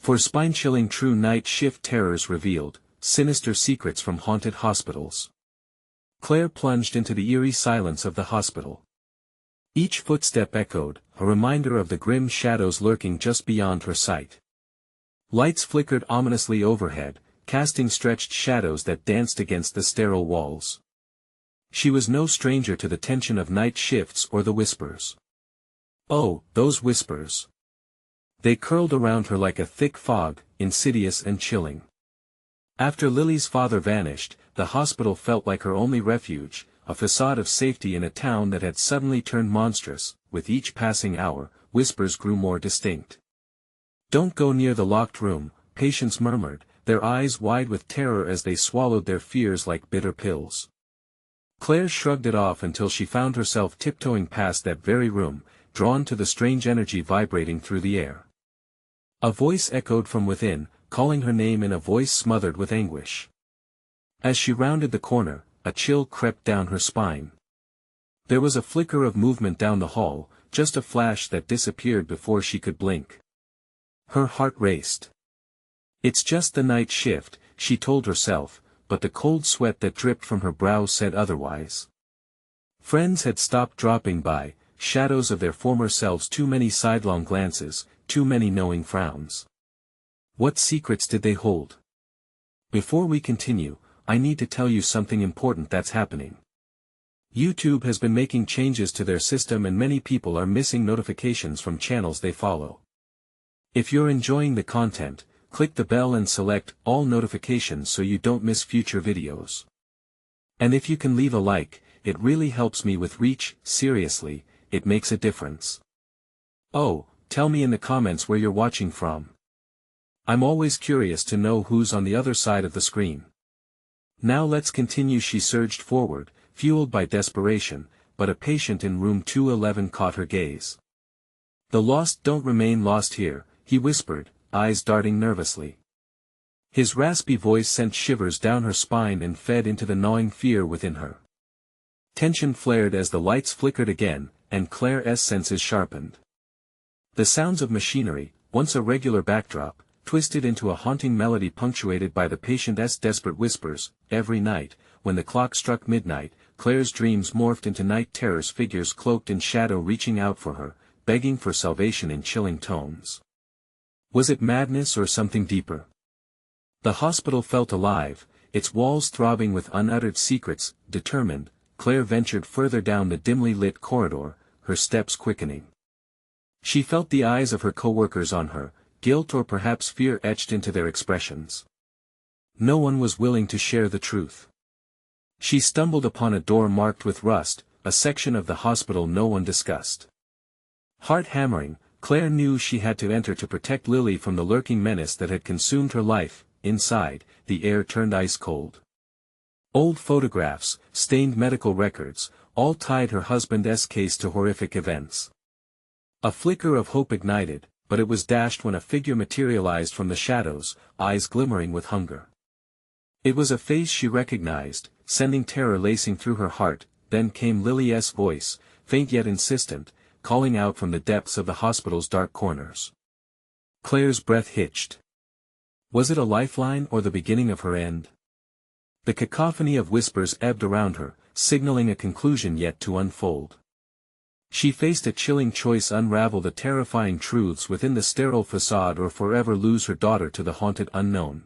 For spine-chilling true night shift terrors revealed, sinister secrets from haunted hospitals. Claire plunged into the eerie silence of the hospital. Each footstep echoed, a reminder of the grim shadows lurking just beyond her sight. Lights flickered ominously overhead, casting stretched shadows that danced against the sterile walls. She was no stranger to the tension of night shifts or the whispers. Oh, those whispers! They curled around her like a thick fog, insidious and chilling. After Lily's father vanished, the hospital felt like her only refuge, a facade of safety in a town that had suddenly turned monstrous. With each passing hour, whispers grew more distinct. "Don't go near the locked room," patients murmured, their eyes wide with terror as they swallowed their fears like bitter pills. Claire shrugged it off until she found herself tiptoeing past that very room, drawn to the strange energy vibrating through the air. A voice echoed from within, calling her name in a voice smothered with anguish. As she rounded the corner, a chill crept down her spine. There was a flicker of movement down the hall, just a flash that disappeared before she could blink. Her heart raced. "It's just the night shift," she told herself, but the cold sweat that dripped from her brow said otherwise. Friends had stopped dropping by, shadows of their former selves, too many sidelong glances, too many knowing frowns. What secrets did they hold? Before we continue, I need to tell you something important that's happening. YouTube has been making changes to their system and many people are missing notifications from channels they follow. If you're enjoying the content, click the bell and select all notifications so you don't miss future videos. And if you can leave a like, it really helps me with reach. Seriously, it makes a difference. Oh, tell me in the comments where you're watching from. I'm always curious to know who's on the other side of the screen. Now let's continue. She surged forward, fueled by desperation, but a patient in room 211 caught her gaze. "The lost don't remain lost here," he whispered, eyes darting nervously. His raspy voice sent shivers down her spine and fed into the gnawing fear within her. Tension flared as the lights flickered again, and Claire's senses sharpened. The sounds of machinery, once a regular backdrop, twisted into a haunting melody punctuated by the patient's desperate whispers. Every night, when the clock struck midnight, Claire's dreams morphed into night terrors, figures cloaked in shadow reaching out for her, begging for salvation in chilling tones. Was it madness or something deeper? The hospital felt alive, its walls throbbing with unuttered secrets. Determined, Claire ventured further down the dimly lit corridor, her steps quickening. She felt the eyes of her coworkers on her, guilt or perhaps fear etched into their expressions. No one was willing to share the truth. She stumbled upon a door marked with rust, a section of the hospital no one discussed. Heart hammering, Claire knew she had to enter to protect Lily from the lurking menace that had consumed her life. Inside, the air turned ice cold. Old photographs, stained medical records, all tied her husband's case to horrific events. A flicker of hope ignited, but it was dashed when a figure materialized from the shadows, eyes glimmering with hunger. It was a face she recognized, sending terror lacing through her heart. Then came Lily's voice, faint yet insistent, calling out from the depths of the hospital's dark corners. Claire's breath hitched. Was it a lifeline or the beginning of her end? The cacophony of whispers ebbed around her, signaling a conclusion yet to unfold. She faced a chilling choice: unravel the terrifying truths within the sterile facade or forever lose her daughter to the haunted unknown.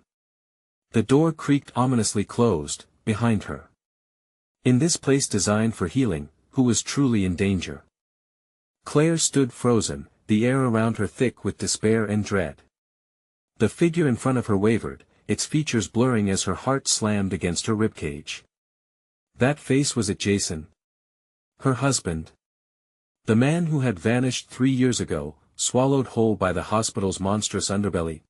The door creaked ominously closed, behind her. In this place designed for healing, who was truly in danger? Claire stood frozen, the air around her thick with despair and dread. The figure in front of her wavered, its features blurring as her heart slammed against her ribcage. That face, was it Jason? Her husband? The man who had vanished 3 years ago, swallowed whole by the hospital's monstrous underbelly?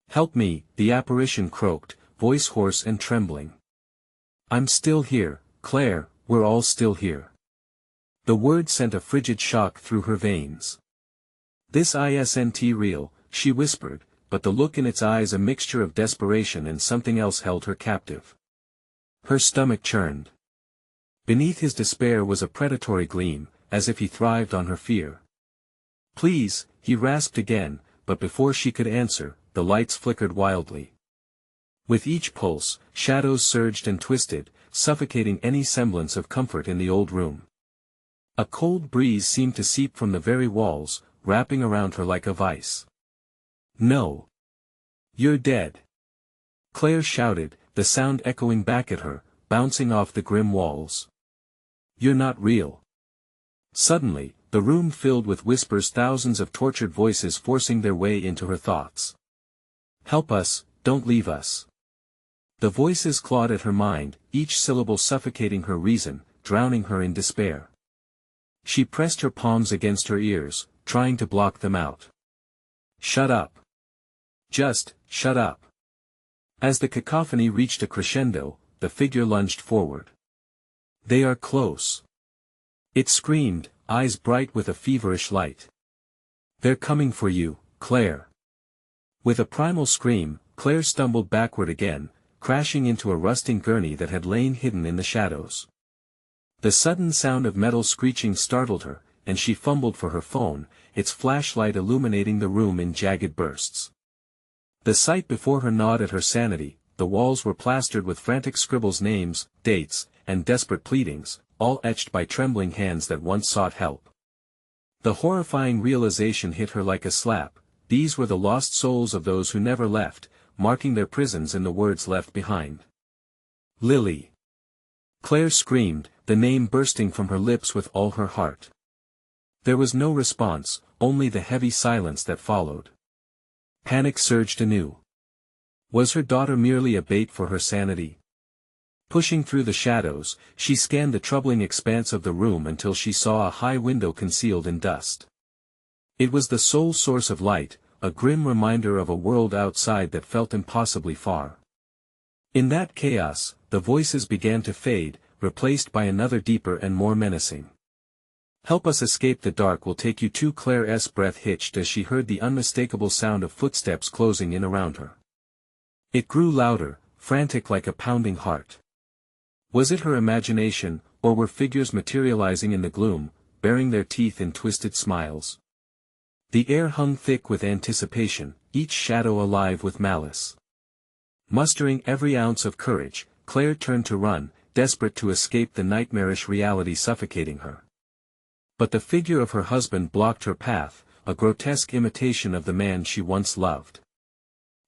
"Help me," the apparition croaked, voice hoarse and trembling. "I'm still here, Claire, we're all still here." The word sent a frigid shock through her veins. "This isn't real," she whispered, but the look in its eyes, a mixture of desperation and something else, held her captive. Her stomach churned. Beneath his despair was a predatory gleam, as if he thrived on her fear. "Please," he rasped again, but before she could answer, the lights flickered wildly. With each pulse, shadows surged and twisted, suffocating any semblance of comfort in the old room. A cold breeze seemed to seep from the very walls, wrapping around her like a vice. "No. You're dead!" Claire shouted, the sound echoing back at her, bouncing off the grim walls. "You're not real." Suddenly, the room filled with whispers, thousands of tortured voices forcing their way into her thoughts. "Help us, don't leave us." The voices clawed at her mind, each syllable suffocating her reason, drowning her in despair. She pressed her palms against her ears, trying to block them out. "Shut up. Just, shut up." As the cacophony reached a crescendo, the figure lunged forward. "They are close." It screamed, eyes bright with a feverish light. "They're coming for you, Claire." With a primal scream, Claire stumbled backward again, crashing into a rusting gurney that had lain hidden in the shadows. The sudden sound of metal screeching startled her, and she fumbled for her phone, its flashlight illuminating the room in jagged bursts. The sight before her gnawed at her sanity. The walls were plastered with frantic scribbles, names, dates, and desperate pleadings, all etched by trembling hands that once sought help. The horrifying realization hit her like a slap: these were the lost souls of those who never left, marking their prisons in the words left behind. "Lily!" Claire screamed, the name bursting from her lips with all her heart. There was no response, only the heavy silence that followed. Panic surged anew. Was her daughter merely a bait for her sanity? Pushing through the shadows, she scanned the troubling expanse of the room until she saw a high window concealed in dust. It was the sole source of light, a grim reminder of a world outside that felt impossibly far. In that chaos, the voices began to fade, replaced by another deeper and more menacing. "Help us escape, the dark will take you too." Claire's breath hitched as she heard the unmistakable sound of footsteps closing in around her. It grew louder, frantic like a pounding heart. Was it her imagination, or were figures materializing in the gloom, baring their teeth in twisted smiles? The air hung thick with anticipation, each shadow alive with malice. Mustering every ounce of courage, Claire turned to run, desperate to escape the nightmarish reality suffocating her. But the figure of her husband blocked her path, a grotesque imitation of the man she once loved.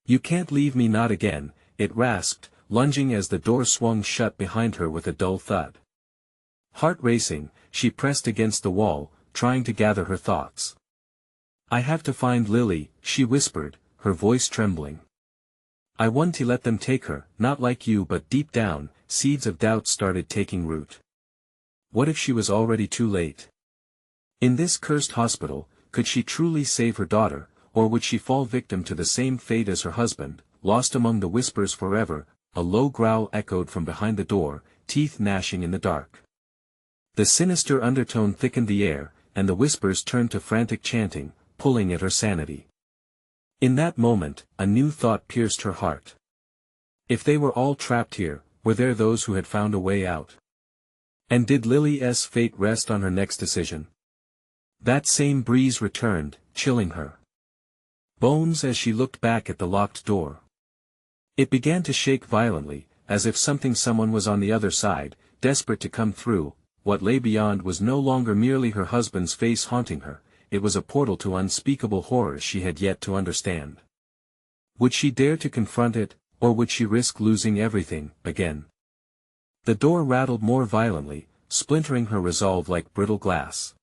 "You can't leave me, not again," it rasped, lunging as the door swung shut behind her with a dull thud. Heart racing, she pressed against the wall, trying to gather her thoughts. "I have to find Lily," she whispered, her voice trembling. "I want to let them take her, not like you." But deep down, seeds of doubt started taking root. What if she was already too late? In this cursed hospital, could she truly save her daughter, or would she fall victim to the same fate as her husband, lost among the whispers forever? A low growl echoed from behind the door, teeth gnashing in the dark. The sinister undertone thickened the air, and the whispers turned to frantic chanting, pulling at her sanity. In that moment, a new thought pierced her heart. If they were all trapped here, were there those who had found a way out? And did Lily's fate rest on her next decision? That same breeze returned, chilling her bones as she looked back at the locked door. It began to shake violently, as if someone was on the other side, desperate to come through. What lay beyond was no longer merely her husband's face haunting her, it was a portal to unspeakable horrors she had yet to understand. Would she dare to confront it, or would she risk losing everything, again? The door rattled more violently, splintering her resolve like brittle glass.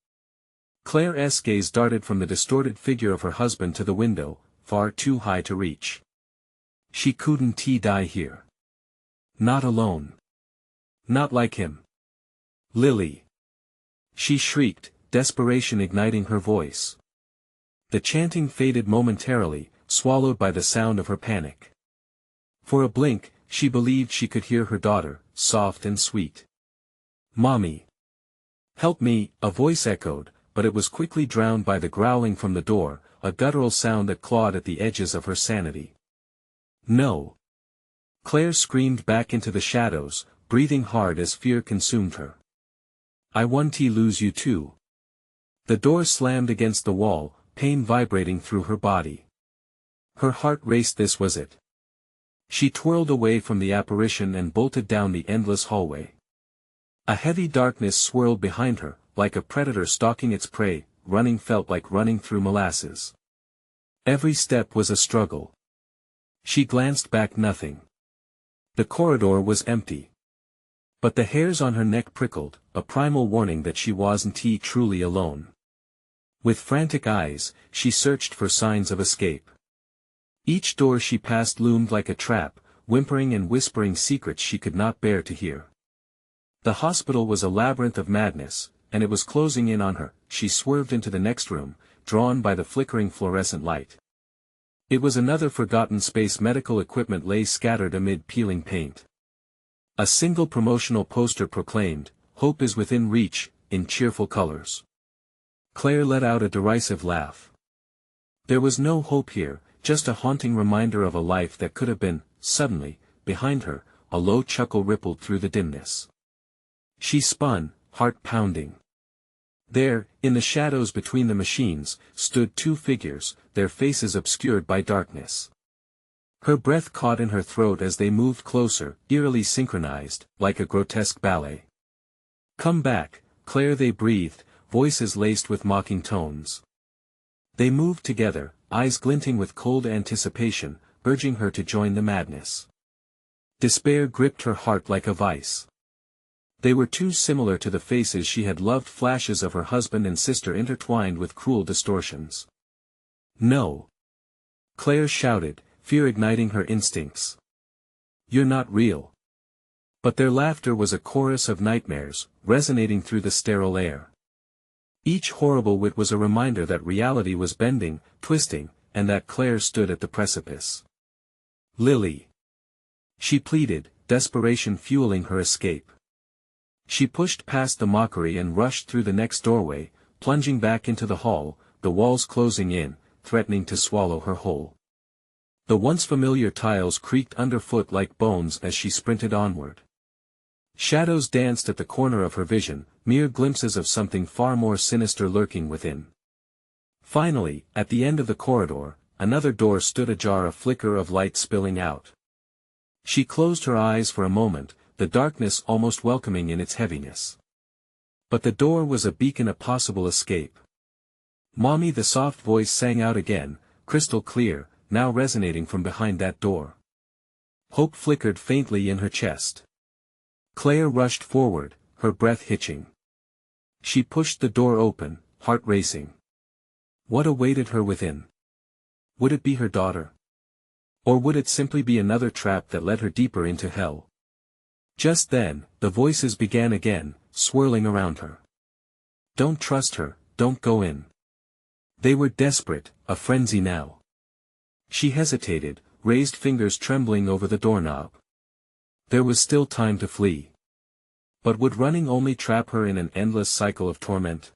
Claire's gaze darted from the distorted figure of her husband to the window, far too high to reach. She couldn't die here. Not alone. Not like him. "Lily!" she shrieked, desperation igniting her voice. The chanting faded momentarily, swallowed by the sound of her panic. For a blink, she believed she could hear her daughter, soft and sweet. "Mommy! Help me!" a voice echoed, but it was quickly drowned by the growling from the door, a guttural sound that clawed at the edges of her sanity. "No!" Claire screamed back into the shadows, breathing hard as fear consumed her. "I want to lose you too." The door slammed against the wall, pain vibrating through her body. Her heart raced. This was it. She twirled away from the apparition and bolted down the endless hallway. A heavy darkness swirled behind her, like a predator stalking its prey. Running felt like running through molasses. Every step was a struggle. She glanced back. Nothing. The corridor was empty. But the hairs on her neck prickled, a primal warning that she wasn't truly alone. With frantic eyes, she searched for signs of escape. Each door she passed loomed like a trap, whimpering and whispering secrets she could not bear to hear. The hospital was a labyrinth of madness, and it was closing in on her. She swerved into the next room, drawn by the flickering fluorescent light. It was another forgotten space. Medical equipment lay scattered amid peeling paint. A single promotional poster proclaimed, "Hope is within reach," in cheerful colors. Claire let out a derisive laugh. There was no hope here, just a haunting reminder of a life that could have been. Suddenly, behind her, a low chuckle rippled through the dimness. She spun, heart pounding. There, in the shadows between the machines, stood two figures, their faces obscured by darkness. Her breath caught in her throat as they moved closer, eerily synchronized, like a grotesque ballet. "Come back, Claire," they breathed, voices laced with mocking tones. They moved together, eyes glinting with cold anticipation, urging her to join the madness. Despair gripped her heart like a vice. They were too similar to the faces she had loved, flashes of her husband and sister intertwined with cruel distortions. "No!" Claire shouted, fear igniting her instincts. "You're not real." But their laughter was a chorus of nightmares, resonating through the sterile air. Each horrible wit was a reminder that reality was bending, twisting, and that Claire stood at the precipice. "Lily!" she pleaded, desperation fueling her escape. She pushed past the mockery and rushed through the next doorway, plunging back into the hall, the walls closing in, threatening to swallow her whole. The once familiar tiles creaked underfoot like bones as she sprinted onward. Shadows danced at the corner of her vision, mere glimpses of something far more sinister lurking within. Finally, at the end of the corridor, another door stood ajar, a flicker of light spilling out. She closed her eyes for a moment, the darkness almost welcoming in its heaviness. But the door was a beacon, a possible escape. "Mommy," the soft voice sang out again, crystal clear, now resonating from behind that door. Hope flickered faintly in her chest. Claire rushed forward, her breath hitching. She pushed the door open, heart racing. What awaited her within? Would it be her daughter? Or would it simply be another trap that led her deeper into hell? Just then, the voices began again, swirling around her. "Don't trust her, don't go in." They were desperate, a frenzy now. She hesitated, raised fingers trembling over the doorknob. There was still time to flee. But would running only trap her in an endless cycle of torment?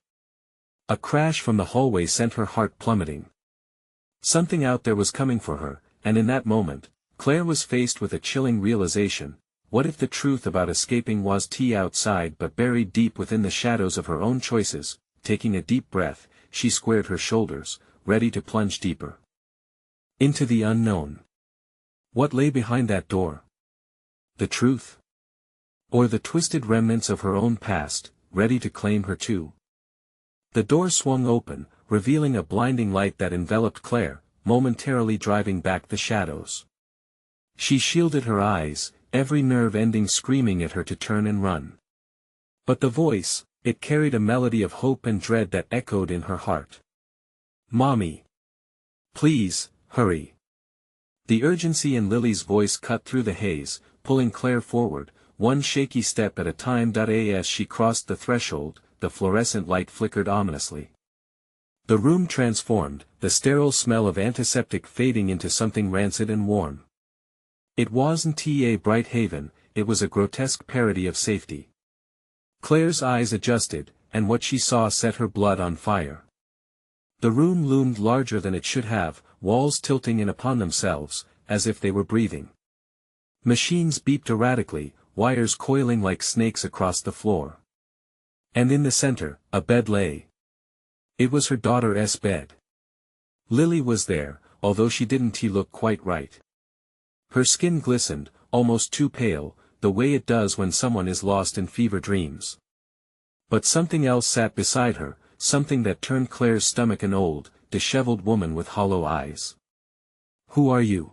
A crash from the hallway sent her heart plummeting. Something out there was coming for her, and in that moment, Claire was faced with a chilling realization. What if the truth about escaping was outside but buried deep within the shadows of her own choices? Taking a deep breath, she squared her shoulders, ready to plunge deeper into the unknown. What lay behind that door? The truth? Or the twisted remnants of her own past, ready to claim her too? The door swung open, revealing a blinding light that enveloped Claire, momentarily driving back the shadows. She shielded her eyes, every nerve ending screaming at her to turn and run. But the voice, it carried a melody of hope and dread that echoed in her heart. "Mommy! Please, hurry!" The urgency in Lily's voice cut through the haze, pulling Claire forward, one shaky step at a time. As she crossed the threshold, the fluorescent light flickered ominously. The room transformed, the sterile smell of antiseptic fading into something rancid and warm. It wasn't a bright haven, it was a grotesque parody of safety. Claire's eyes adjusted, and what she saw set her blood on fire. The room loomed larger than it should have, walls tilting in upon themselves, as if they were breathing. Machines beeped erratically, wires coiling like snakes across the floor. And in the center, a bed lay. It was her daughter's bed. Lily was there, although she didn't look quite right. Her skin glistened, almost too pale, the way it does when someone is lost in fever dreams. But something else sat beside her, something that turned Claire's stomach, an old, disheveled woman with hollow eyes. "Who are you?"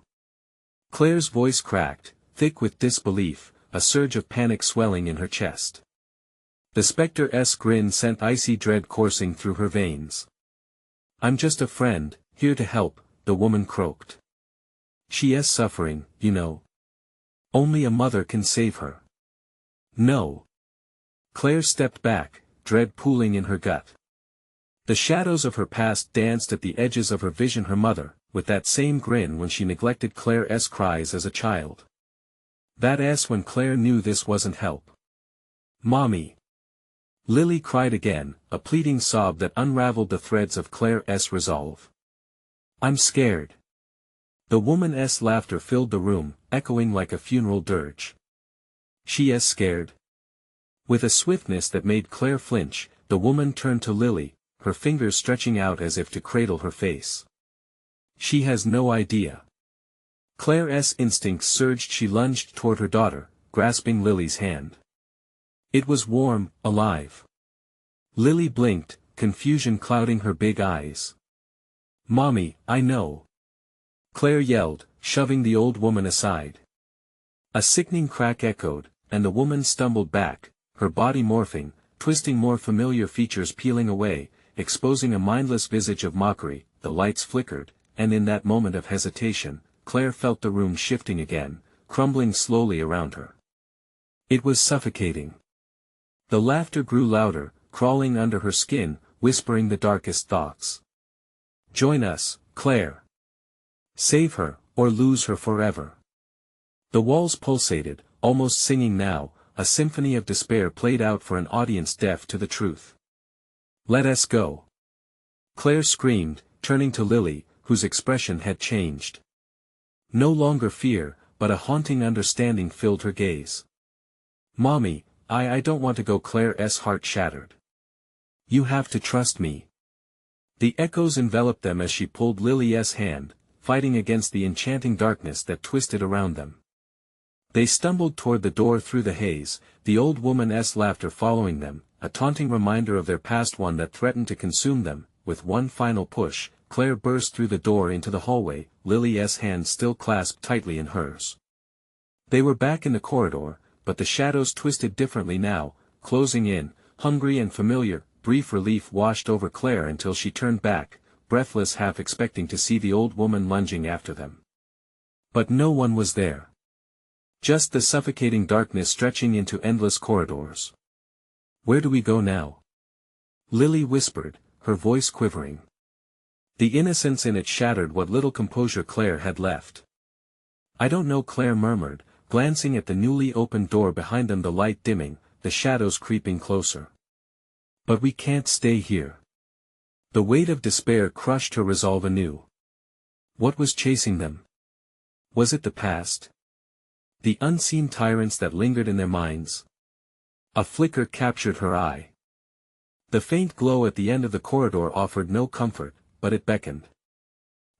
Claire's voice cracked, thick with disbelief, a surge of panic swelling in her chest. The spectre's grin sent icy dread coursing through her veins. "I'm just a friend, here to help," the woman croaked. "She's suffering, you know. Only a mother can save her." "No." Claire stepped back, dread pooling in her gut. The shadows of her past danced at the edges of her vision, her mother, with that same grin when she neglected Claire's cries as a child. That when Claire knew this wasn't help. "Mommy!" Lily cried again, a pleading sob that unraveled the threads of Claire's resolve. "I'm scared." The woman's laughter filled the room, echoing like a funeral dirge. "She's scared?" With a swiftness that made Claire flinch, the woman turned to Lily, her fingers stretching out as if to cradle her face. "She has no idea." Claire's instincts surged. She lunged toward her daughter, grasping Lily's hand. It was warm, alive. Lily blinked, confusion clouding her big eyes. "Mommy, I know!" Claire yelled, shoving the old woman aside. A sickening crack echoed, and the woman stumbled back, her body morphing, twisting, more familiar features peeling away, exposing a mindless visage of mockery. The lights flickered, and in that moment of hesitation, Claire felt the room shifting again, crumbling slowly around her. It was suffocating. The laughter grew louder, crawling under her skin, whispering the darkest thoughts. "Join us, Claire. Save her, or lose her forever." The walls pulsated, almost singing now, a symphony of despair played out for an audience deaf to the truth. "Let us go!" Claire screamed, turning to Lily, whose expression had changed. No longer fear, but a haunting understanding filled her gaze. "Mommy, I don't want to go." Claire's heart shattered. "You have to trust me." The echoes enveloped them as she pulled Lily's hand, fighting against the enchanting darkness that twisted around them. They stumbled toward the door through the haze, the old woman's laughter following them, a taunting reminder of their past, one that threatened to consume them. With one final push, Claire burst through the door into the hallway, Lily's hand still clasped tightly in hers. They were back in the corridor, but the shadows twisted differently now, closing in, hungry and familiar. Brief relief washed over Claire until she turned back, breathless, half expecting to see the old woman lunging after them. But no one was there. Just the suffocating darkness stretching into endless corridors. "Where do we go now?" Lily whispered, her voice quivering. The innocence in it shattered what little composure Claire had left. "I don't know," Claire murmured, glancing at the newly opened door behind them, the light dimming, the shadows creeping closer. "But we can't stay here." The weight of despair crushed her resolve anew. What was chasing them? Was it the past? The unseen tyrants that lingered in their minds? A flicker captured her eye. The faint glow at the end of the corridor offered no comfort, but it beckoned.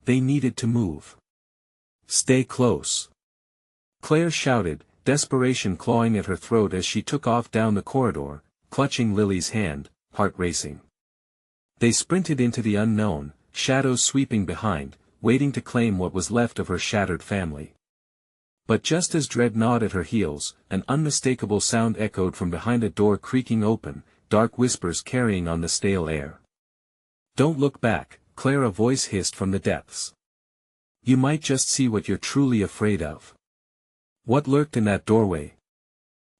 They needed to move. "Stay close!" Claire shouted, desperation clawing at her throat as she took off down the corridor, clutching Lily's hand, heart racing. They sprinted into the unknown, shadows sweeping behind, waiting to claim what was left of her shattered family. But just as dread gnawed at her heels, an unmistakable sound echoed from behind, a door creaking open, dark whispers carrying on the stale air. "Don't look back," Claire, a voice hissed from the depths. "You might just see what you're truly afraid of." What lurked in that doorway?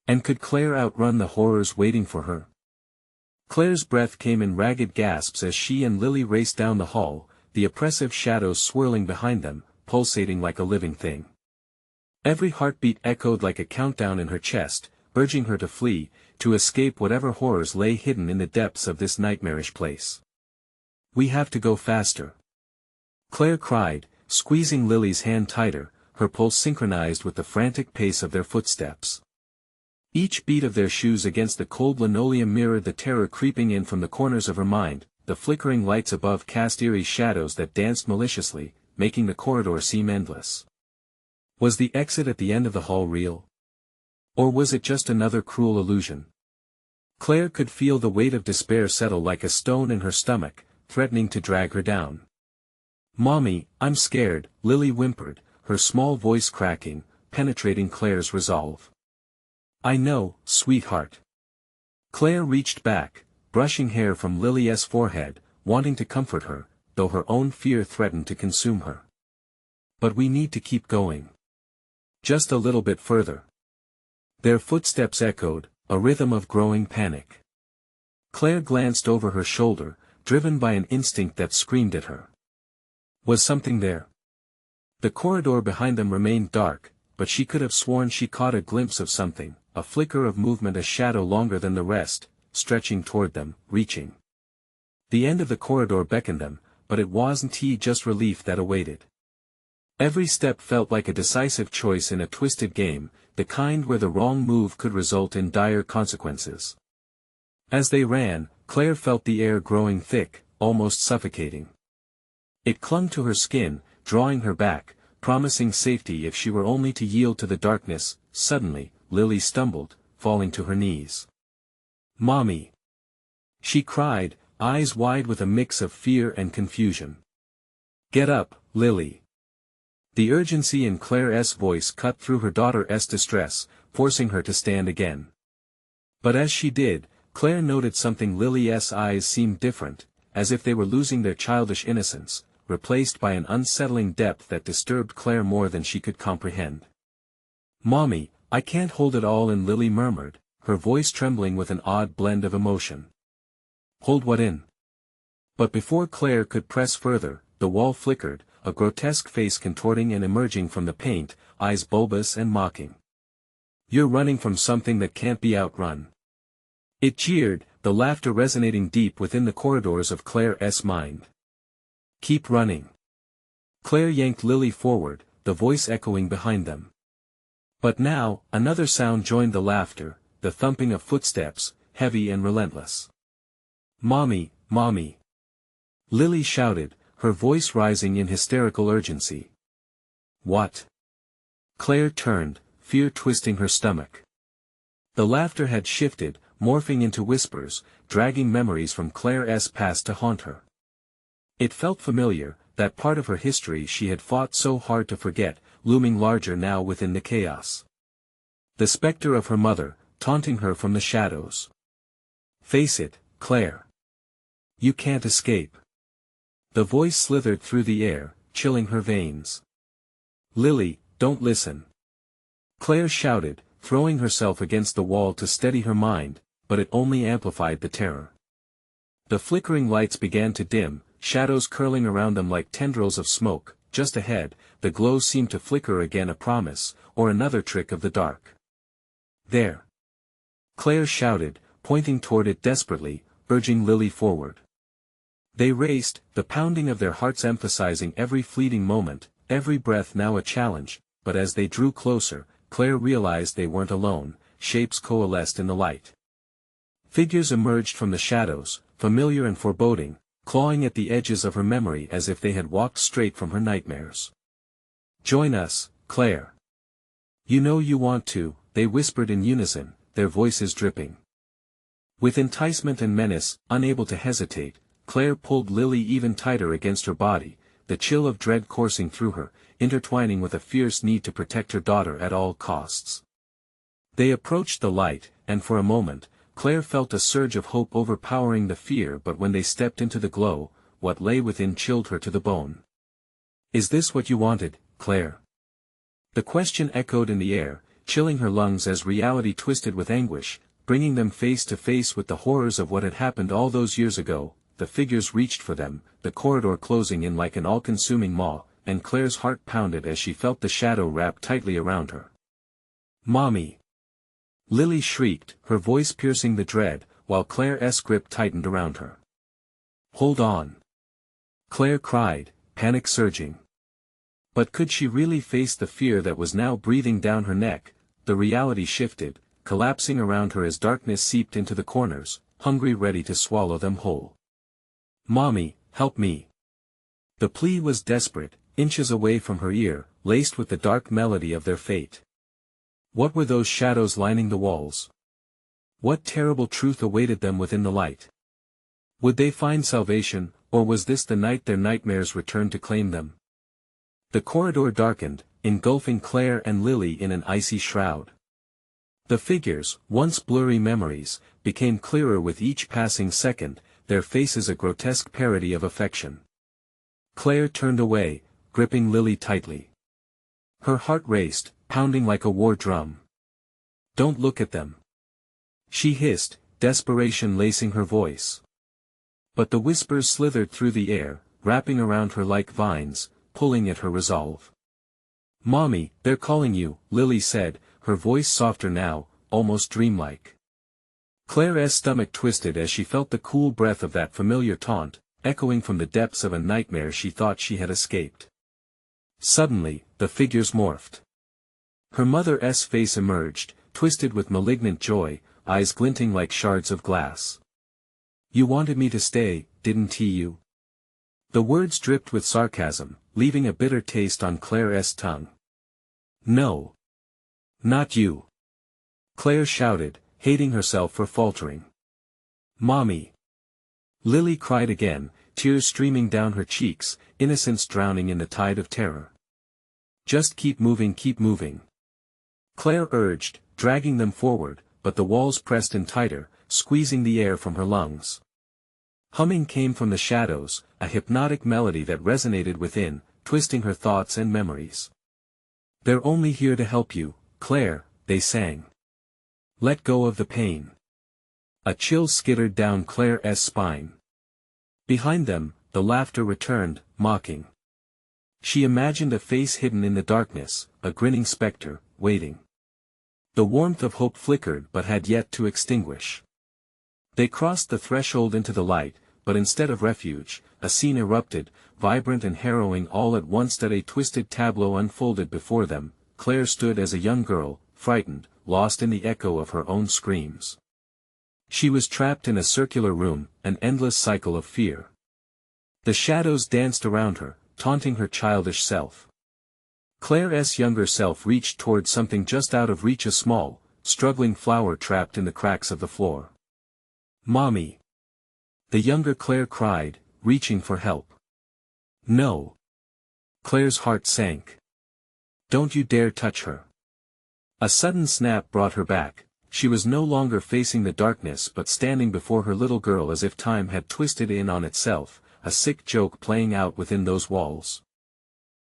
And could Claire outrun the horrors waiting for her? Claire's breath came in ragged gasps as she and Lily raced down the hall, the oppressive shadows swirling behind them, pulsating like a living thing. Every heartbeat echoed like a countdown in her chest, urging her to flee, to escape whatever horrors lay hidden in the depths of this nightmarish place. "We have to go faster," Claire cried, squeezing Lily's hand tighter, her pulse synchronized with the frantic pace of their footsteps. Each beat of their shoes against the cold linoleum mirrored the terror creeping in from the corners of her mind. The flickering lights above cast eerie shadows that danced maliciously, making the corridor seem endless. Was the exit at the end of the hall real? Or was it just another cruel illusion? Claire could feel the weight of despair settle like a stone in her stomach, threatening to drag her down. "Mommy, I'm scared," Lily whimpered, her small voice cracking, penetrating Claire's resolve. "I know, sweetheart." Claire reached back, brushing hair from Lily's forehead, wanting to comfort her, though her own fear threatened to consume her. "But we need to keep going. Just a little bit further." Their footsteps echoed, a rhythm of growing panic. Claire glanced over her shoulder, driven by an instinct that screamed at her. Was something there? The corridor behind them remained dark, but she could have sworn she caught a glimpse of something, a flicker of movement, a shadow longer than the rest, stretching toward them, reaching. The end of the corridor beckoned them, but it wasn't just relief that awaited. Every step felt like a decisive choice in a twisted game, the kind where the wrong move could result in dire consequences. As they ran, Claire felt the air growing thick, almost suffocating. It clung to her skin, drawing her back, promising safety if she were only to yield to the darkness. Suddenly, Lily stumbled, falling to her knees. "Mommy!" she cried, eyes wide with a mix of fear and confusion. "Get up, Lily!" The urgency in Claire's voice cut through her daughter's distress, forcing her to stand again. But as she did, Claire noted something. Lily's eyes seemed different, as if they were losing their childish innocence, replaced by an unsettling depth that disturbed Claire more than she could comprehend. "Mommy, I can't hold it all in," Lily murmured, her voice trembling with an odd blend of emotion. "Hold what in?" But before Claire could press further, the wall flickered, a grotesque face contorting and emerging from the paint, eyes bulbous and mocking. "You're running from something that can't be outrun." It jeered, the laughter resonating deep within the corridors of Claire's mind. "Keep running." Claire yanked Lily forward, the voice echoing behind them. But now, another sound joined the laughter, the thumping of footsteps, heavy and relentless. "Mommy, Mommy!" Lily shouted, her voice rising in hysterical urgency. "What?" Claire turned, fear twisting her stomach. The laughter had shifted, morphing into whispers, dragging memories from Claire's past to haunt her. It felt familiar, that part of her history she had fought so hard to forget, looming larger now within the chaos. The specter of her mother, taunting her from the shadows. "Face it, Claire. You can't escape." The voice slithered through the air, chilling her veins. "Lily, don't listen." Claire shouted, throwing herself against the wall to steady her mind, but it only amplified the terror. The flickering lights began to dim, shadows curling around them like tendrils of smoke. Just ahead, the glow seemed to flicker again, a promise, or another trick of the dark. "There!" Claire shouted, pointing toward it desperately, urging Lily forward. They raced, the pounding of their hearts emphasizing every fleeting moment, every breath now a challenge, but as they drew closer, Claire realized they weren't alone. Shapes coalesced in the light. Figures emerged from the shadows, familiar and foreboding, clawing at the edges of her memory as if they had walked straight from her nightmares. "Join us, Claire. You know you want to," they whispered in unison, their voices dripping. With enticement and menace, unable to hesitate, Claire pulled Lily even tighter against her body, the chill of dread coursing through her, intertwining with a fierce need to protect her daughter at all costs. They approached the light, and for a moment, Claire felt a surge of hope overpowering the fear, but when they stepped into the glow, what lay within chilled her to the bone. "Is this what you wanted, Claire?" The question echoed in the air, chilling her lungs as reality twisted with anguish, bringing them face to face with the horrors of what had happened all those years ago. The figures reached for them, the corridor closing in like an all-consuming maw, and Claire's heart pounded as she felt the shadow wrap tightly around her. "Mommy!" Lily shrieked, her voice piercing the dread, while Claire's grip tightened around her. "Hold on!" Claire cried, panic surging. But could she really face the fear that was now breathing down her neck? The reality shifted, collapsing around her as darkness seeped into the corners, hungry, ready to swallow them whole. "Mommy, help me!" The plea was desperate, inches away from her ear, laced with the dark melody of their fate. What were those shadows lining the walls? What terrible truth awaited them within the light? Would they find salvation, or was this the night their nightmares returned to claim them? The corridor darkened, engulfing Claire and Lily in an icy shroud. The figures, once blurry memories, became clearer with each passing second, their faces a grotesque parody of affection. Claire turned away, gripping Lily tightly. Her heart raced, pounding like a war drum. "Don't look at them," she hissed, desperation lacing her voice. But the whispers slithered through the air, wrapping around her like vines, pulling at her resolve. "Mommy, they're calling you," Lily said, her voice softer now, almost dreamlike. Claire's stomach twisted as she felt the cool breath of that familiar taunt, echoing from the depths of a nightmare she thought she had escaped. Suddenly, the figures morphed. Her mother's face emerged, twisted with malignant joy, eyes glinting like shards of glass. "You wanted me to stay, didn't you?" The words dripped with sarcasm, leaving a bitter taste on Claire's tongue. "No. Not you," Claire shouted, hating herself for faltering. "Mommy!" Lily cried again, tears streaming down her cheeks, innocence drowning in the tide of terror. "Just keep moving. Claire urged, dragging them forward, but the walls pressed in tighter, squeezing the air from her lungs. Humming came from the shadows, a hypnotic melody that resonated within, twisting her thoughts and memories. "They're only here to help you, Claire," they sang. "Let go of the pain." A chill skittered down Claire's spine. Behind them, the laughter returned, mocking. She imagined a face hidden in the darkness, a grinning specter, waiting. The warmth of hope flickered but had yet to extinguish. They crossed the threshold into the light, but instead of refuge, a scene erupted, vibrant and harrowing all at once. That a twisted tableau unfolded before them. Claire stood as a young girl, frightened, lost in the echo of her own screams. She was trapped in a circular room, an endless cycle of fear. The shadows danced around her, taunting her childish self. Claire's younger self reached toward something just out of reach, a small, struggling flower trapped in the cracks of the floor. "Mommy!" the younger Claire cried, reaching for help. "No!" Claire's heart sank. "Don't you dare touch her!" A sudden snap brought her back. She was no longer facing the darkness but standing before her little girl as if time had twisted in on itself, a sick joke playing out within those walls.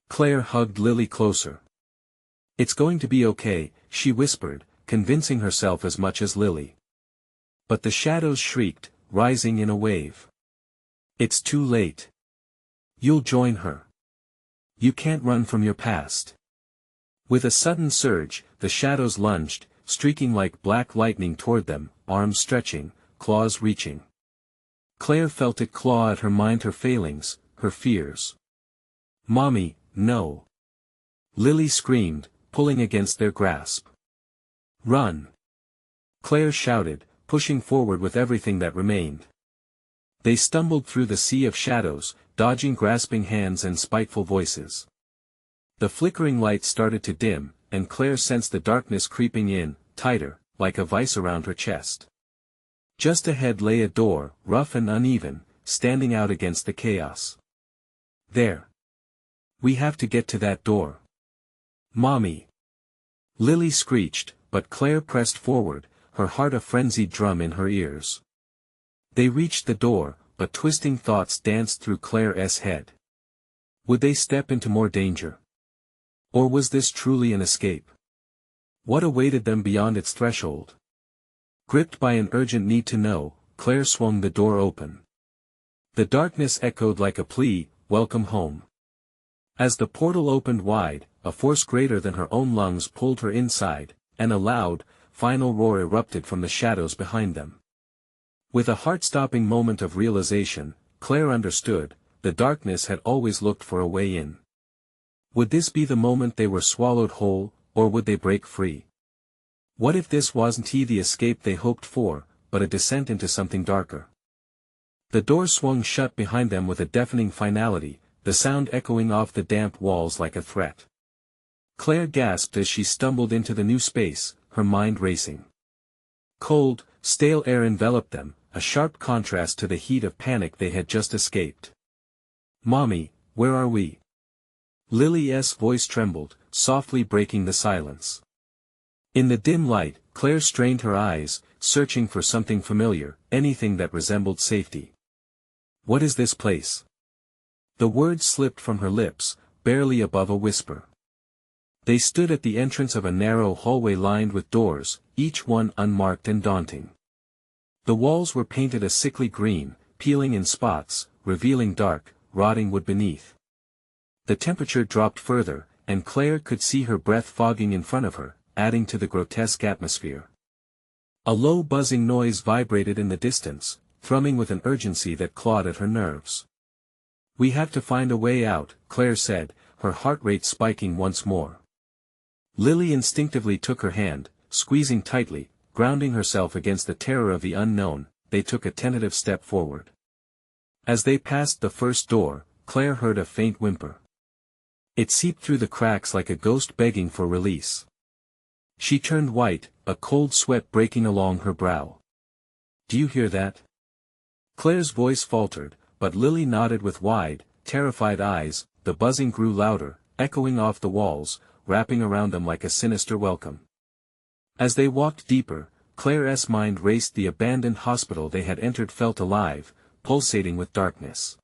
Claire hugged Lily closer. "It's going to be okay," she whispered, convincing herself as much as Lily. But the shadows shrieked, rising in a wave. "It's too late. You'll join her. You can't run from your past." With a sudden surge, the shadows lunged, streaking like black lightning toward them, arms stretching, claws reaching. Claire felt it claw at her mind, her failings, her fears. "Mommy, no!" Lily screamed, pulling against their grasp. "Run!" Claire shouted, pushing forward with everything that remained. They stumbled through the sea of shadows, dodging grasping hands and spiteful voices. The flickering light started to dim, and Claire sensed the darkness creeping in, tighter, like a vice around her chest. Just ahead lay a door, rough and uneven, standing out against the chaos. "There. We have to get to that door." "Mommy!" Lily screeched, but Claire pressed forward, her heart a frenzied drum in her ears. They reached the door, but twisting thoughts danced through Claire's head. Would they step into more danger? Or was this truly an escape? What awaited them beyond its threshold? Gripped by an urgent need to know, Claire swung the door open. The darkness echoed like a plea, "Welcome home." As the portal opened wide, a force greater than her own lungs pulled her inside, and a loud, final roar erupted from the shadows behind them. With a heart-stopping moment of realization, Claire understood, the darkness had always looked for a way in. Would this be the moment they were swallowed whole, or would they break free? What if this wasn't the escape they hoped for, but a descent into something darker? The door swung shut behind them with a deafening finality, the sound echoing off the damp walls like a threat. Claire gasped as she stumbled into the new space, her mind racing. Cold, stale air enveloped them, a sharp contrast to the heat of panic they had just escaped. "Mommy, where are we?" Lily's voice trembled, softly breaking the silence. In the dim light, Claire strained her eyes, searching for something familiar, anything that resembled safety. "What is this place?" The words slipped from her lips, barely above a whisper. They stood at the entrance of a narrow hallway lined with doors, each one unmarked and daunting. The walls were painted a sickly green, peeling in spots, revealing dark, rotting wood beneath. The temperature dropped further, and Claire could see her breath fogging in front of her, adding to the grotesque atmosphere. A low buzzing noise vibrated in the distance, thrumming with an urgency that clawed at her nerves. "We have to find a way out," Claire said, her heart rate spiking once more. Lily instinctively took her hand, squeezing tightly, grounding herself against the terror of the unknown. They took a tentative step forward. As they passed the first door, Claire heard a faint whimper. It seeped through the cracks like a ghost begging for release. She turned white, a cold sweat breaking along her brow. "Do you hear that?" Claire's voice faltered, but Lily nodded with wide, terrified eyes. The buzzing grew louder, echoing off the walls, wrapping around them like a sinister welcome. As they walked deeper, Claire's mind raced. The abandoned hospital they had entered felt alive, pulsating with darkness.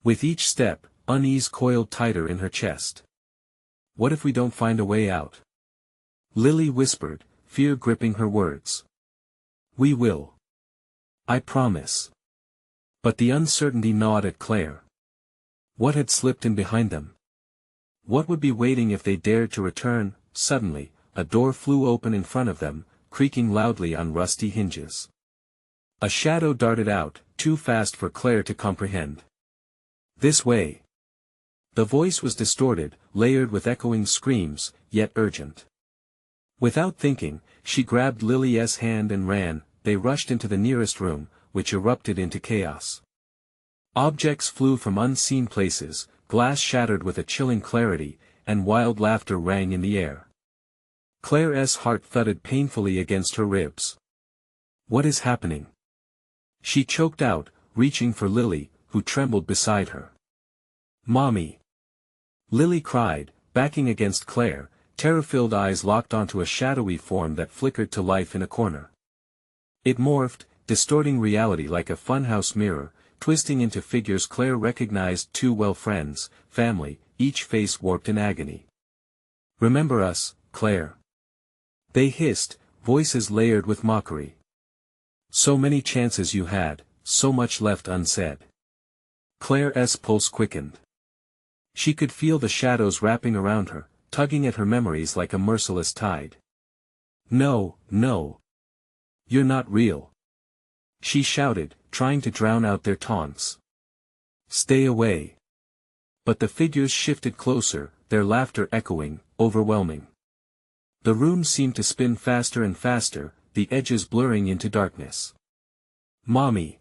With each step, unease coiled tighter in her chest. "What if we don't find a way out?" Lily whispered, fear gripping her words. "We will. I promise." But the uncertainty gnawed at Claire. What had slipped in behind them? What would be waiting if they dared to return? Suddenly, a door flew open in front of them, creaking loudly on rusty hinges. A shadow darted out, too fast for Claire to comprehend. "This way." The voice was distorted, layered with echoing screams, yet urgent. Without thinking, she grabbed Lily's hand and ran. They rushed into the nearest room, which erupted into chaos. Objects flew from unseen places, glass shattered with a chilling clarity, and wild laughter rang in the air. Claire's heart thudded painfully against her ribs. "What is happening?" She choked out, reaching for Lily, who trembled beside her. "Mommy!" Lily cried, backing against Claire, terror-filled eyes locked onto a shadowy form that flickered to life in a corner. It morphed, distorting reality like a funhouse mirror, twisting into figures Claire recognized too well: friends, family, each face warped in agony. "Remember us, Claire?" They hissed, voices layered with mockery. "So many chances you had, so much left unsaid." Claire's pulse quickened. She could feel the shadows wrapping around her, tugging at her memories like a merciless tide. "No, no. You're not real," she shouted, trying to drown out their taunts. "Stay away." But the figures shifted closer, their laughter echoing, overwhelming. The room seemed to spin faster and faster, the edges blurring into darkness. "Mommy!"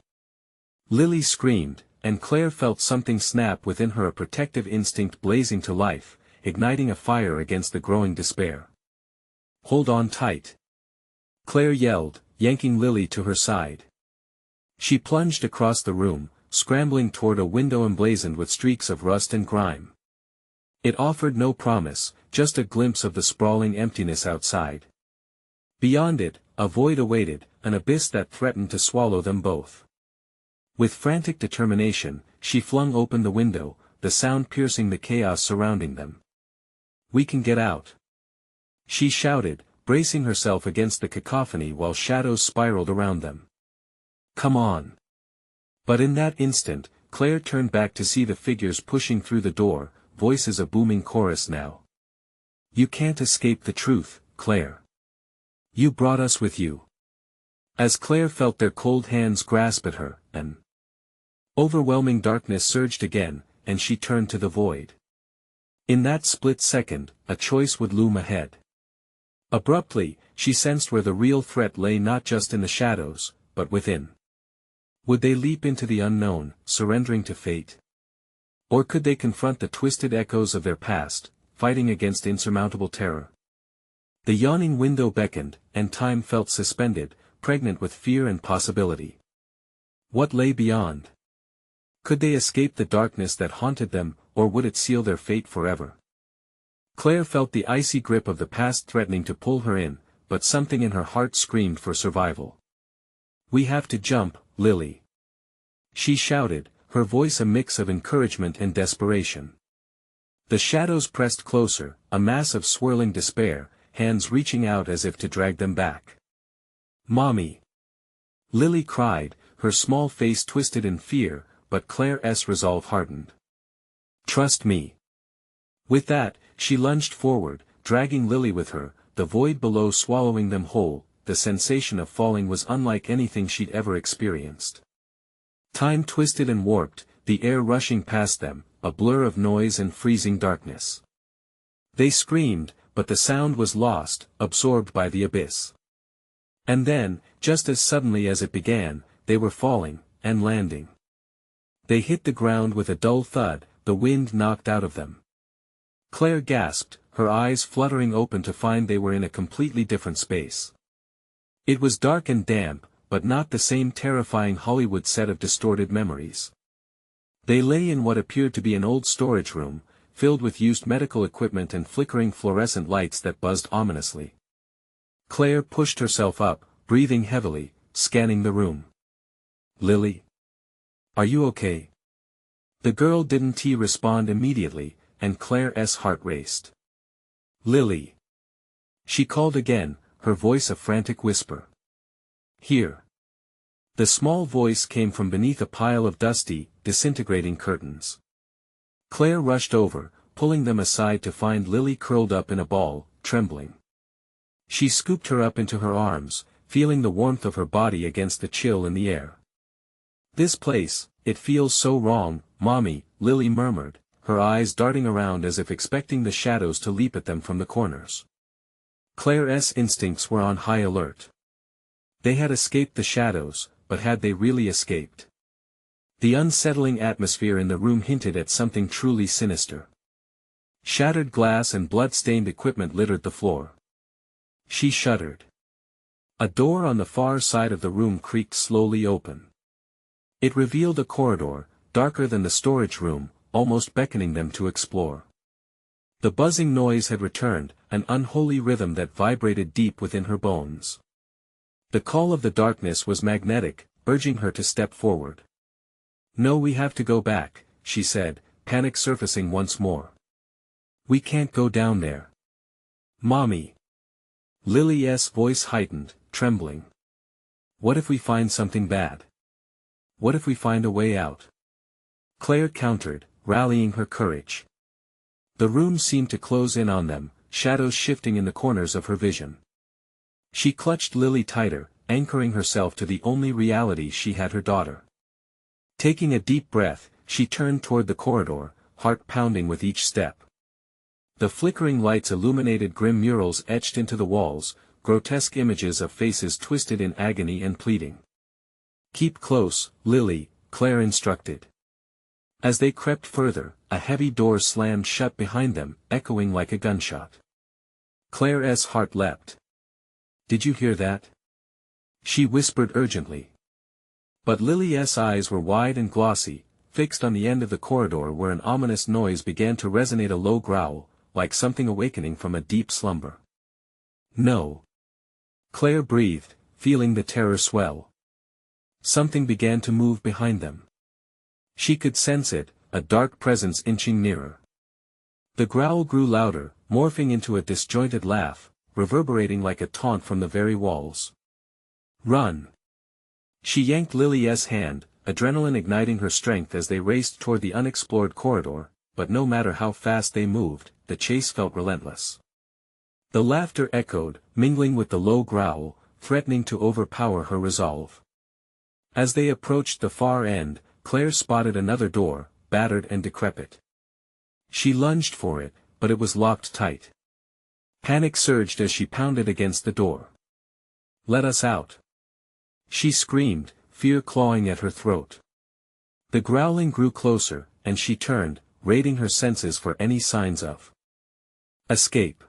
Lily screamed, and Claire felt something snap within her, a protective instinct blazing to life, igniting a fire against the growing despair. "Hold on tight!" Claire yelled, yanking Lily to her side. She plunged across the room, scrambling toward a window emblazoned with streaks of rust and grime. It offered no promise, just a glimpse of the sprawling emptiness outside. Beyond it, a void awaited, an abyss that threatened to swallow them both. With frantic determination, she flung open the window, the sound piercing the chaos surrounding them. "We can get out!" she shouted, bracing herself against the cacophony while shadows spiraled around them. "Come on!" But in that instant, Claire turned back to see the figures pushing through the door, voices a booming chorus now. "You can't escape the truth, Claire. You brought us with you." As Claire felt their cold hands grasp at her, an overwhelming darkness surged again, and she turned to the void. In that split second, a choice would loom ahead. Abruptly, she sensed where the real threat lay, not just in the shadows, but within. Would they leap into the unknown, surrendering to fate? Or could they confront the twisted echoes of their past, fighting against insurmountable terror? The yawning window beckoned, and time felt suspended, pregnant with fear and possibility. What lay beyond? Could they escape the darkness that haunted them, or would it seal their fate forever? Claire felt the icy grip of the past threatening to pull her in, but something in her heart screamed for survival. "We have to jump, Lily," she shouted, her voice a mix of encouragement and desperation. The shadows pressed closer, a mass of swirling despair, hands reaching out as if to drag them back. "Mommy!" Lily cried, her small face twisted in fear, but Claire's resolve hardened. "Trust me." With that, she lunged forward, dragging Lily with her, the void below swallowing them whole. The sensation of falling was unlike anything she'd ever experienced. Time twisted and warped, the air rushing past them, a blur of noise and freezing darkness. They screamed, but the sound was lost, absorbed by the abyss. And then, just as suddenly as it began, they were falling, and landing. They hit the ground with a dull thud, the wind knocked out of them. Claire gasped, her eyes fluttering open to find they were in a completely different space. It was dark and damp, but not the same terrifying Hollywood set of distorted memories. They lay in what appeared to be an old storage room, filled with used medical equipment and flickering fluorescent lights that buzzed ominously. Claire pushed herself up, breathing heavily, scanning the room. "Lily? Are you okay?" The girl didn't respond immediately, and Claire's heart raced. "Lily?" She called again, her voice a frantic whisper. "Here." The small voice came from beneath a pile of dusty, disintegrating curtains. Claire rushed over, pulling them aside to find Lily curled up in a ball, trembling. She scooped her up into her arms, feeling the warmth of her body against the chill in the air. "This place, it feels so wrong, Mommy," Lily murmured, her eyes darting around as if expecting the shadows to leap at them from the corners. Claire's instincts were on high alert. They had escaped the shadows, but had they really escaped? The unsettling atmosphere in the room hinted at something truly sinister. Shattered glass and blood-stained equipment littered the floor. She shuddered. A door on the far side of the room creaked slowly open. It revealed a corridor, darker than the storage room, almost beckoning them to explore. The buzzing noise had returned, an unholy rhythm that vibrated deep within her bones. The call of the darkness was magnetic, urging her to step forward. "No, we have to go back," she said, panic surfacing once more. "We can't go down there." "Mommy." Lily's voice heightened, trembling. "What if we find something bad? What if we find a way out?" Claire countered, rallying her courage. The room seemed to close in on them, shadows shifting in the corners of her vision. She clutched Lily tighter, anchoring herself to the only reality she had, her daughter. Taking a deep breath, she turned toward the corridor, heart pounding with each step. The flickering lights illuminated grim murals etched into the walls, grotesque images of faces twisted in agony and pleading. "Keep close, Lily," Claire instructed. As they crept further, a heavy door slammed shut behind them, echoing like a gunshot. Claire's heart leapt. "Did you hear that?" she whispered urgently. But Lily's eyes were wide and glossy, fixed on the end of the corridor where an ominous noise began to resonate, a low growl, like something awakening from a deep slumber. "No." Claire breathed, feeling the terror swell. Something began to move behind them. She could sense it, a dark presence inching nearer. The growl grew louder, morphing into a disjointed laugh, reverberating like a taunt from the very walls. "Run!" She yanked Lily's hand, adrenaline igniting her strength as they raced toward the unexplored corridor, but no matter how fast they moved, the chase felt relentless. The laughter echoed, mingling with the low growl, threatening to overpower her resolve. As they approached the far end, Claire spotted another door, battered and decrepit. She lunged for it, but it was locked tight. Panic surged as she pounded against the door. "Let us out!" she screamed, fear clawing at her throat. The growling grew closer, and she turned, raiding her senses for any signs of escape.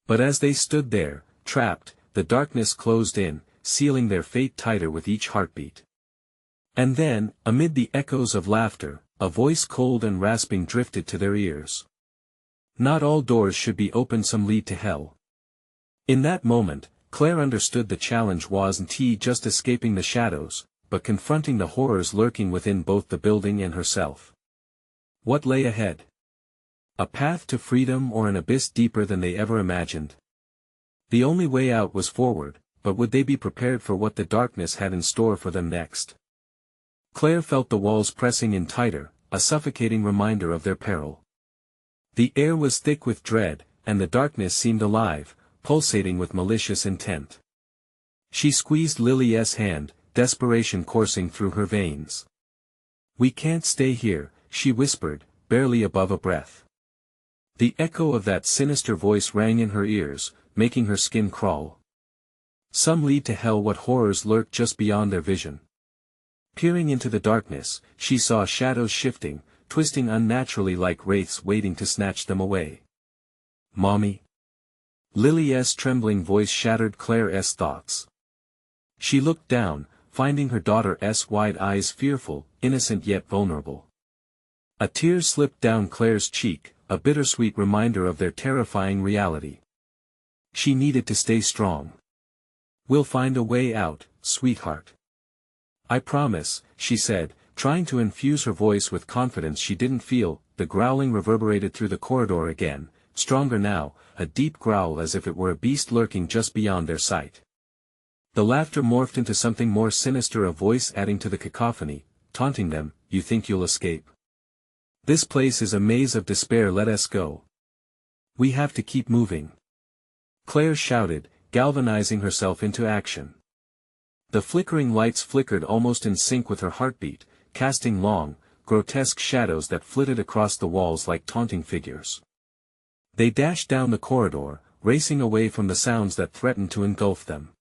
But as they stood there, trapped, the darkness closed in, sealing their fate tighter with each heartbeat. And then, amid the echoes of laughter, a voice cold and rasping drifted to their ears. Not all doors should be open, some lead to hell. In that moment, Claire understood the challenge wasn't just escaping the shadows, but confronting the horrors lurking within both the building and herself. What lay ahead? A path to freedom or an abyss deeper than they ever imagined? The only way out was forward, but would they be prepared for what the darkness had in store for them next? Claire felt the walls pressing in tighter, a suffocating reminder of their peril. The air was thick with dread, and the darkness seemed alive, pulsating with malicious intent. She squeezed Lily's hand, desperation coursing through her veins. "We can't stay here," she whispered, barely above a breath. The echo of that sinister voice rang in her ears, making her skin crawl. Some lead to hell. What horrors lurked just beyond their vision? Peering into the darkness, she saw shadows shifting, twisting unnaturally like wraiths waiting to snatch them away. "Mommy?" Lily's trembling voice shattered Claire's thoughts. She looked down, finding her daughter's wide eyes fearful, innocent yet vulnerable. A tear slipped down Claire's cheek, a bittersweet reminder of their terrifying reality. She needed to stay strong. "We'll find a way out, sweetheart. I promise," she said, trying to infuse her voice with confidence she didn't feel. The growling reverberated through the corridor again, stronger now, a deep growl as if it were a beast lurking just beyond their sight. The laughter morphed into something more sinister, a voice adding to the cacophony, taunting them, "You think you'll escape? This place is a maze of despair. Let us go. We have to keep moving." Claire shouted, galvanizing herself into action. The flickering lights flickered almost in sync with her heartbeat, casting long, grotesque shadows that flitted across the walls like taunting figures. They dashed down the corridor, racing away from the sounds that threatened to engulf them.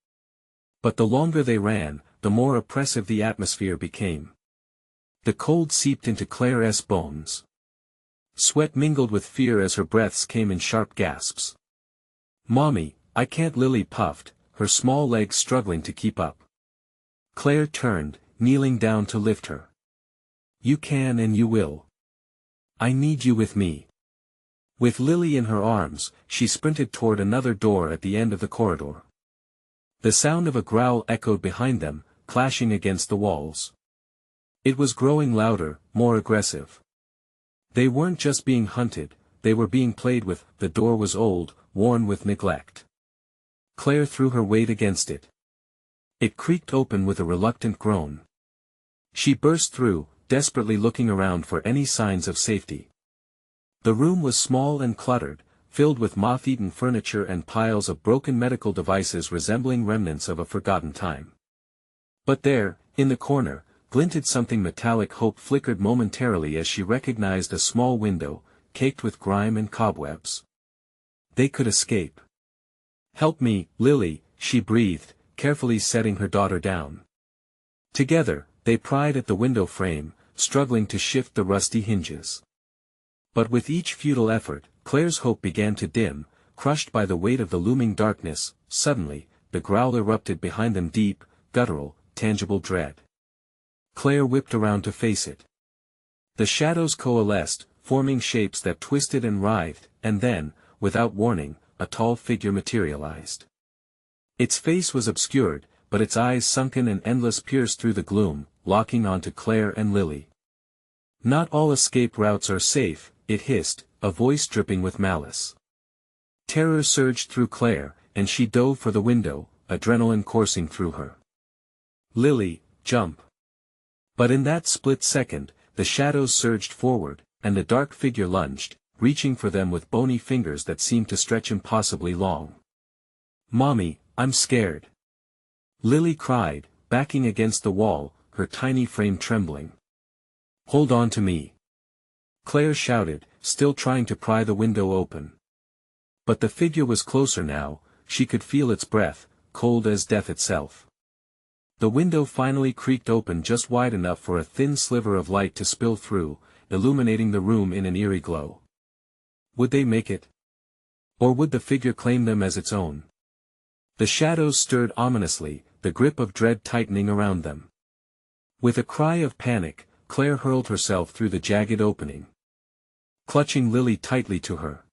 But the longer they ran, the more oppressive the atmosphere became. The cold seeped into Claire's bones. Sweat mingled with fear as her breaths came in sharp gasps. "Mommy, I can't," Lily puffed, her small legs struggling to keep up. Claire turned, kneeling down to lift her. "You can and you will. I need you with me." With Lily in her arms, she sprinted toward another door at the end of the corridor. The sound of a growl echoed behind them, clashing against the walls. It was growing louder, more aggressive. They weren't just being hunted, they were being played with. The door was old, worn with neglect. Claire threw her weight against it. It creaked open with a reluctant groan. She burst through, desperately looking around for any signs of safety. The room was small and cluttered, filled with moth-eaten furniture and piles of broken medical devices resembling remnants of a forgotten time. But there, in the corner, glinted something metallic. Hope flickered momentarily as she recognized a small window, caked with grime and cobwebs. They could escape. "Help me, Lily," she breathed, carefully setting her daughter down. Together, they pried at the window frame, struggling to shift the rusty hinges. But with each futile effort, Claire's hope began to dim, crushed by the weight of the looming darkness. Suddenly, the growl erupted behind them, deep, guttural, tangible dread. Claire whipped around to face it. The shadows coalesced, forming shapes that twisted and writhed, and then, without warning, a tall figure materialized. Its face was obscured, but its eyes sunken and endless pierced through the gloom, locking onto Claire and Lily. "Not all escape routes are safe," it hissed, a voice dripping with malice. Terror surged through Claire, and she dove for the window, adrenaline coursing through her. "Lily, jump!" But in that split second, the shadows surged forward, and the dark figure lunged, reaching for them with bony fingers that seemed to stretch impossibly long. "Mommy, I'm scared!" Lily cried, backing against the wall, her tiny frame trembling. "Hold on to me!" Claire shouted, still trying to pry the window open. But the figure was closer now, she could feel its breath, cold as death itself. The window finally creaked open just wide enough for a thin sliver of light to spill through, illuminating the room in an eerie glow. Would they make it? Or would the figure claim them as its own? The shadows stirred ominously, the grip of dread tightening around them. With a cry of panic, Claire hurled herself through the jagged opening, clutching Lily tightly to her.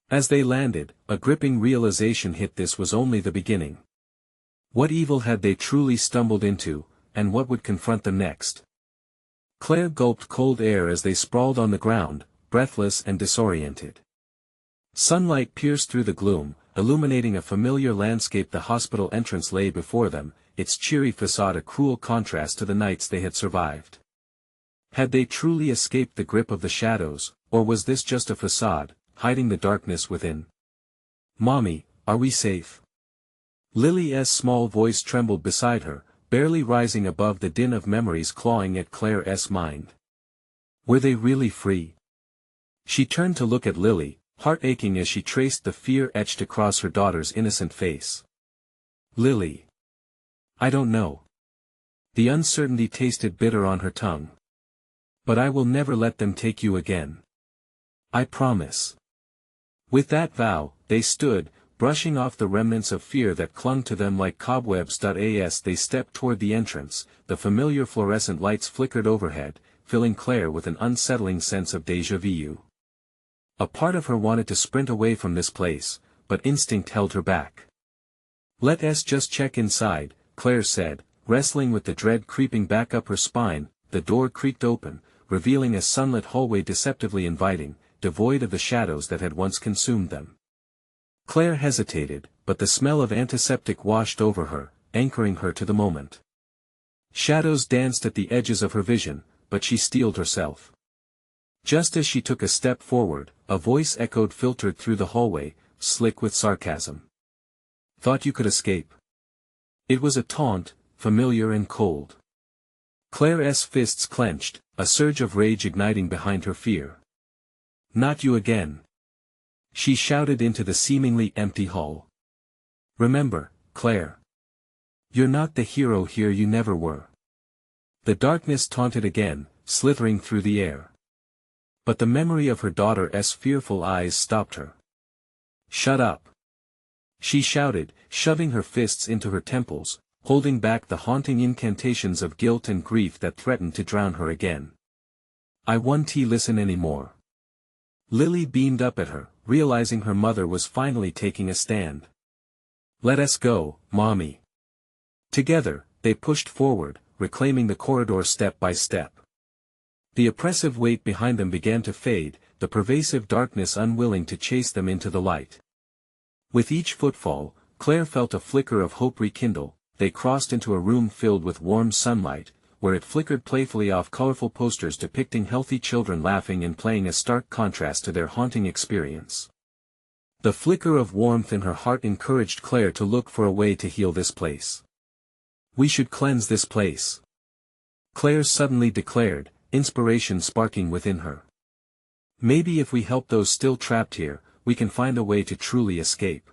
As they landed, a gripping realization hit: this was only the beginning. What evil had they truly stumbled into, and what would confront them next? Claire gulped cold air as they sprawled on the ground, breathless and disoriented. Sunlight pierced through the gloom, illuminating a familiar landscape. The hospital entrance lay before them, its cheery facade a cruel contrast to the nights they had survived. Had they truly escaped the grip of the shadows, or was this just a facade, hiding the darkness within? "Mommy, are we safe?" Lily's small voice trembled beside her, barely rising above the din of memories clawing at Claire's mind. Were they really free? She turned to look at Lily, heart aching as she traced the fear etched across her daughter's innocent face. "Lily. I don't know." The uncertainty tasted bitter on her tongue. "But I will never let them take you again. I promise." With that vow, they stood, brushing off the remnants of fear that clung to them like cobwebs. As they stepped toward the entrance, the familiar fluorescent lights flickered overhead, filling Claire with an unsettling sense of déjà vu. A part of her wanted to sprint away from this place, but instinct held her back. "Let us just check inside," Claire said, wrestling with the dread creeping back up her spine. The door creaked open, revealing a sunlit hallway deceptively inviting, devoid of the shadows that had once consumed them. Claire hesitated, but the smell of antiseptic washed over her, anchoring her to the moment. Shadows danced at the edges of her vision, but she steeled herself. Just as she took a step forward, a voice echoed filtered through the hallway, slick with sarcasm. "Thought you could escape?" It was a taunt, familiar and cold. Claire's fists clenched, a surge of rage igniting behind her fear. "Not you again!" she shouted into the seemingly empty hall. "Remember, Claire. You're not the hero here, you never were." The darkness taunted again, slithering through the air. But the memory of her daughter's fearful eyes stopped her. "Shut up!" she shouted, shoving her fists into her temples, holding back the haunting incantations of guilt and grief that threatened to drown her again. "I won't listen anymore." Lily beamed up at her, realizing her mother was finally taking a stand. "Let us go, Mommy." Together, they pushed forward, reclaiming the corridor step by step. The oppressive weight behind them began to fade, the pervasive darkness unwilling to chase them into the light. With each footfall, Claire felt a flicker of hope rekindle. They crossed into a room filled with warm sunlight, where it flickered playfully off colorful posters depicting healthy children laughing and playing, a stark contrast to their haunting experience. The flicker of warmth in her heart encouraged Claire to look for a way to heal this place. "We should cleanse this place," Claire suddenly declared, inspiration sparking within her. "Maybe if we help those still trapped here, we can find a way to truly escape."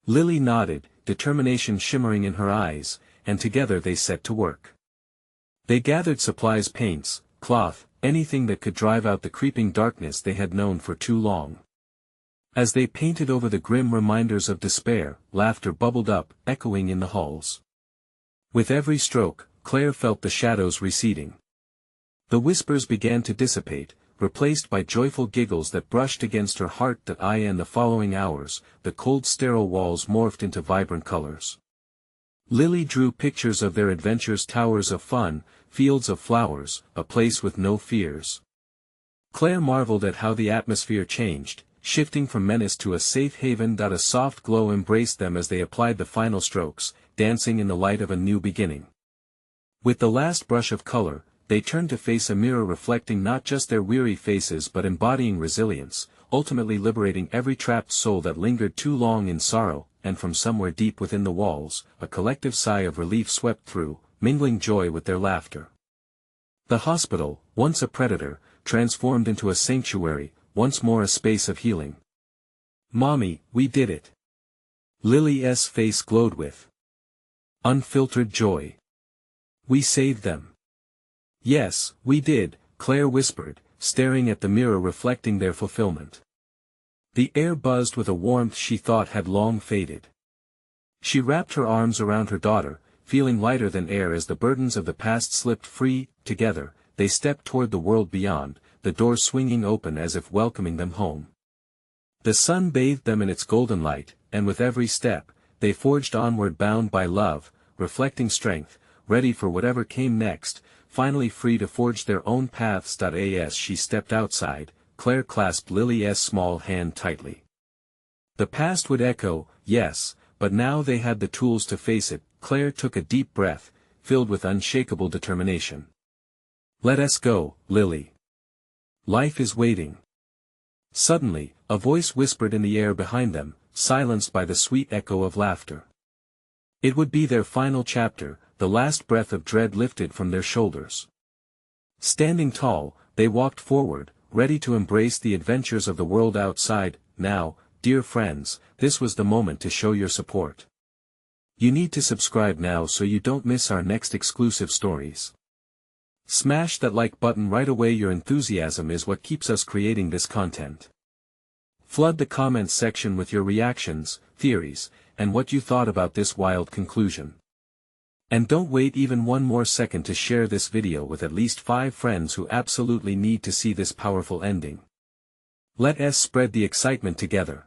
Lily nodded, determination shimmering in her eyes, and together they set to work. They gathered supplies: paints, cloth, anything that could drive out the creeping darkness they had known for too long. As they painted over the grim reminders of despair, laughter bubbled up, echoing in the halls. With every stroke, Claire felt the shadows receding. The whispers began to dissipate, replaced by joyful giggles that brushed against her heart. In the following hours, the cold sterile walls morphed into vibrant colors. Lily drew pictures of their adventures: towers of fun, fields of flowers, a place with no fears. Claire marveled at how the atmosphere changed, shifting from menace to a safe haven. A soft glow embraced them as they applied the final strokes, dancing in the light of a new beginning. With the last brush of color, they turned to face a mirror reflecting not just their weary faces but embodying resilience, ultimately liberating every trapped soul that lingered too long in sorrow. And from somewhere deep within the walls, a collective sigh of relief swept through, mingling joy with their laughter. The hospital, once a predator, transformed into a sanctuary, once more a space of healing. "Mommy, we did it." Lily's face glowed with unfiltered joy. "We saved them." "Yes, we did," Claire whispered, staring at the mirror reflecting their fulfillment. The air buzzed with a warmth she thought had long faded. She wrapped her arms around her daughter, feeling lighter than air as the burdens of the past slipped free. Together, they stepped toward the world beyond, the door swinging open as if welcoming them home. The sun bathed them in its golden light, and with every step, they forged onward bound by love, reflecting strength, ready for whatever came next, finally free to forge their own paths. As she stepped outside, Claire clasped Lily's small hand tightly. The past would echo, yes, but now they had the tools to face it. Claire took a deep breath, filled with unshakable determination. Let us go, Lily. Life is waiting. Suddenly, a voice whispered in the air behind them, silenced by the sweet echo of laughter. It would be their final chapter, the last breath of dread lifted from their shoulders. Standing tall, they walked forward, ready to embrace the adventures of the world outside. Now, dear friends, this was the moment to show your support. You need to subscribe now so you don't miss our next exclusive stories. Smash that like button right away. Your enthusiasm is what keeps us creating this content. Flood the comments section with your reactions, theories, and what you thought about this wild conclusion. And don't wait even one more second to share this video with at least 5 friends who absolutely need to see this powerful ending. Let us spread the excitement together.